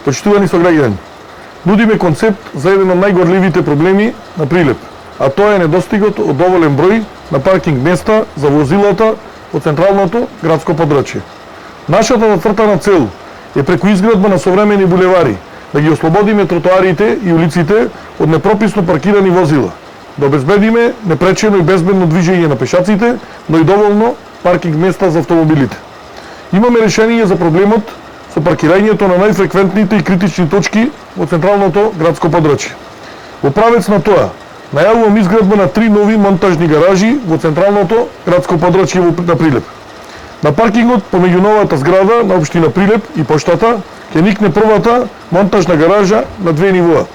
Почитувани сограѓани, нудиме концепт за еден од најгорливите проблеми на Прилеп, а тоа е недостигот од доволен број на паркинг места за возилата во централното градско подрачје. Нашата зацртана цел е преку изградба на современи булевари да ги ослободиме тротоарите и улиците од непрописно паркирани возила, да обезбедиме непречено и безбедно движење на пешаците, но и доволно паркинг места за автомобилите. Имаме решение за проблемот со паркирањето на најфреквентните и критични точки во централното градско подрачје. Во правец на тоа, најавувам изградба на 3 нови монтажни гаражи во централното градско подрачје на Прилеп. На паркингот помеѓу новата зграда на општина Прилеп и поштата ќе никне првата монтажна гаража на 2 нивоа.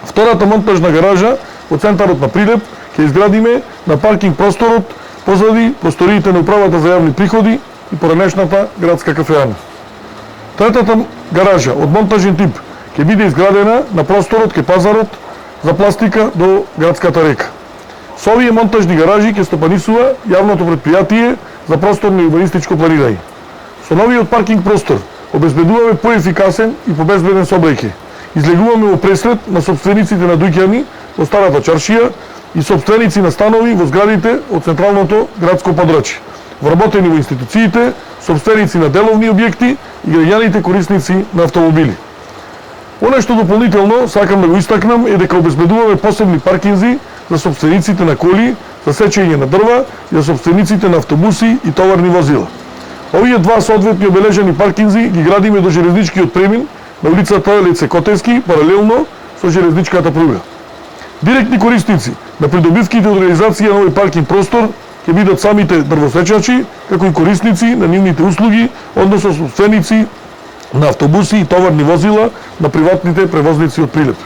Втората монтажна гаража во центарот на Прилеп ќе изградиме на паркинг просторот позади просториите на управата за јавни приходи и поранешната градска кафеана. Третата гаража од монтажен тип ќе биде изградена на просторот ке пазарот за пластика до градската река. Со овие монтажни гаражи ќе стопанисува јавното претпријатие за просторно и урбанистичко планирање. Со новиот паркинг простор обезбедуваме поефикасен и побезбеден сообраќај. Излегуваме во пресред на сопствениците на дуќани во старата чаршија и сопственици на станови во зградите од централното градско подрачје, вработени во институциите, сопственици на деловни објекти и граѓаните корисници на автомобили. Оно што дополнително сакам да го истакнам е дека обезбедуваме посебни паркинзи за сопствениците на коли, за сечење на дрва и за сопствениците на автобуси и товарни возила. Овие два соодветни обележени паркинзи ги градиме до железничкиот премин на улицата Леце Котевски, паралелно со железничката пруга. Директни корисници на придобивките од реализација на овој паркинг простор ќе бидат самите дрвосечачи, како и корисници на нивните услуги, односно собственици на автобуси и товарни возила на приватните превозници од Прилеп.